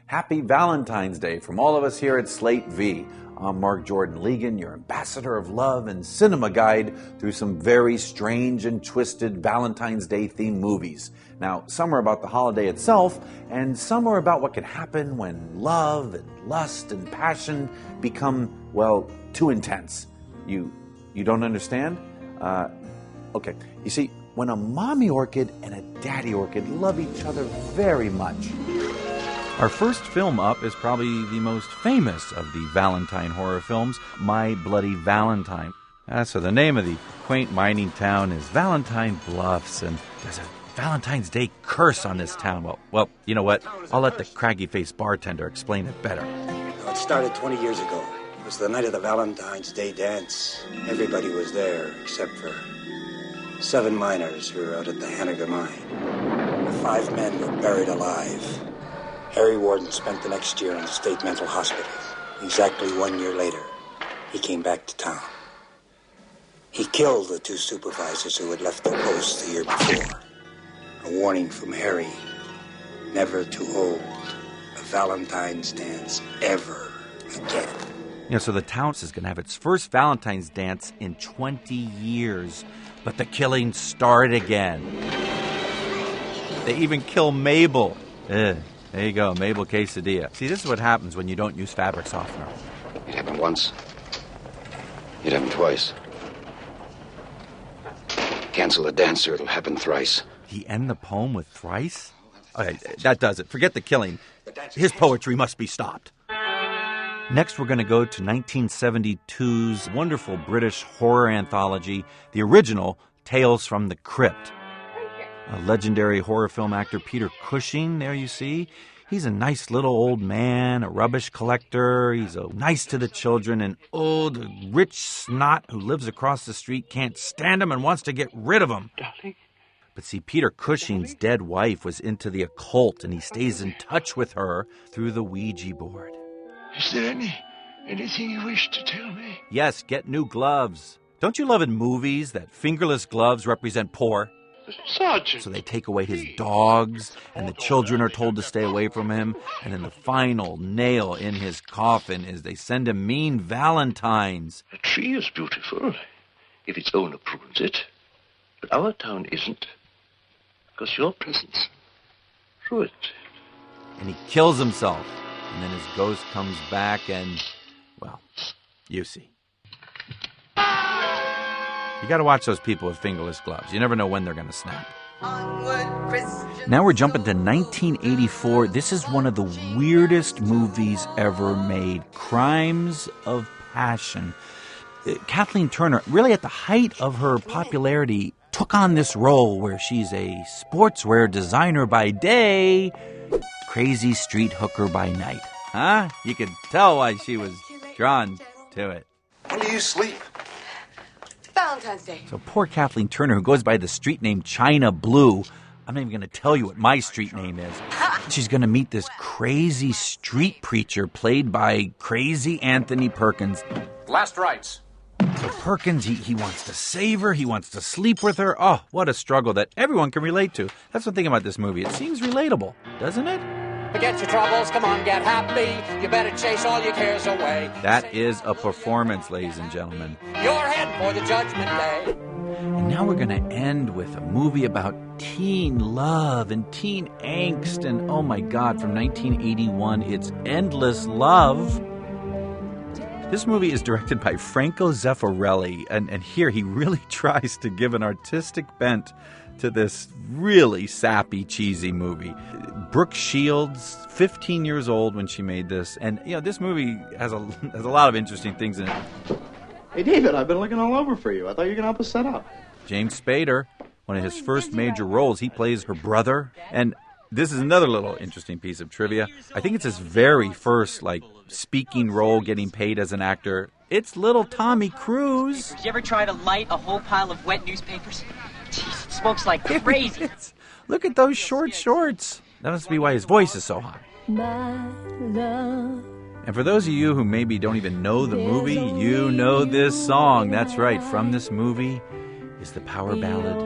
Happy Valentine's Day from all of us here at Slate V. I'm Mark Jordan Legan, your ambassador of love and cinema guide through some very strange and twisted Valentine's Day themed movies. Now, some are about the holiday itself, and some are about what can happen when love and lust and passion become, well, too intense. You don't understand? Okay. You see, when a mommy orchid and a daddy orchid love each other very much. Our first film up is probably the most famous of the Valentine horror films, My Bloody Valentine. So the name of the quaint mining town is Valentine Bluffs, and there's a Valentine's Day curse on this town. Well, you know what? I'll let the craggy-faced bartender explain it better. It started 20 years ago. It was the night of the Valentine's Day dance. Everybody was there except for 7 miners who were out at the Hanniger mine. The 5 men were buried alive. Harry Warden spent the next year in the state mental hospital. Exactly 1 year later, he came back to town. He killed the 2 supervisors who had left their posts the year before. A warning from Harry, never to hold a Valentine's dance ever again. So the town is going to have its first Valentine's dance in 20 years. But the killings start again. They even kill Mabel. There you go, Mabel Quesadilla. See, this is what happens when you don't use fabric softener. It happened once. It happened twice. Cancel the dancer, it'll happen thrice. He end the poem with thrice? Okay, that does it. Forget the killing. His poetry must be stopped. Next, we're going to go to 1972's wonderful British horror anthology, the original Tales from the Crypt. A legendary horror film actor, Peter Cushing, there you see. He's a nice little old man, a rubbish collector. He's nice to the children, and the rich snot who lives across the street can't stand him and wants to get rid of him. Darling? But see, Peter Cushing's dead wife was into the occult, and he stays in touch with her through the Ouija board. Is there anything you wish to tell me? Yes, get new gloves. Don't you love in movies that fingerless gloves represent poor? Sergeant! So they take away his dogs, and the children are told to stay away from him, and then the final nail in his coffin is they send him mean valentines. A tree is beautiful, if its owner prunes it. But our town isn't, because your presence ruins it. And he kills himself, and then his ghost comes back and, well, you see. You got to watch those people with fingerless gloves. You never know when they're going to snap. Now we're jumping to 1984. This is one of the weirdest movies ever made. Crimes of Passion. Kathleen Turner, really at the height of her popularity, took on this role where she's a sportswear designer by day, crazy street hooker by night. Huh? You could tell why she was drawn to it. When do you sleep? Valentine's Day. So poor Kathleen Turner, who goes by the street name China Blue, I'm not even going to tell you what my street name is. She's going to meet this crazy street preacher played by crazy Anthony Perkins. Last rites. So Perkins, he wants to save her. He wants to sleep with her. Oh, what a struggle that everyone can relate to. That's the thing about this movie. It seems relatable, doesn't it? Forget your troubles, come on, get happy. You better chase all your cares away. That is a performance, ladies and gentlemen. You're heading for the judgment day. And now we're going to end with a movie about teen love and teen angst. And oh my God, from 1981, it's Endless Love. This movie is directed by Franco Zeffirelli. And here he really tries to give an artistic bent to this really sappy, cheesy movie. Brooke Shields, 15 years old when she made this. And, this movie has a lot of interesting things in it. Hey, David, I've been looking all over for you. I thought you were going to help us set up. James Spader, one of his first major roles, he plays her brother. And this is another little interesting piece of trivia. I think it's his very first, speaking role getting paid as an actor. It's little Tommy Cruise. Did you ever try to light a whole pile of wet newspapers? Jeez, it smokes like crazy. Look at those short shorts. That must be why his voice is so high. And for those of you who maybe don't even know the movie, you know this song. That's right. From this movie is the power ballad,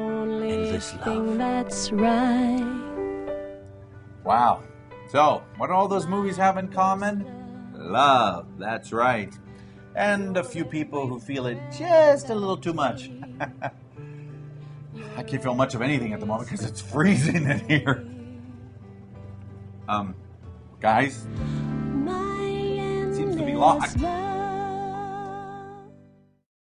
Endless Love. That's right. Wow. So, what do all those movies have in common? Love, that's right. And a few people who feel it just a little too much. I can't feel much of anything at the moment because it's freezing in here. Guys, it seems to be locked.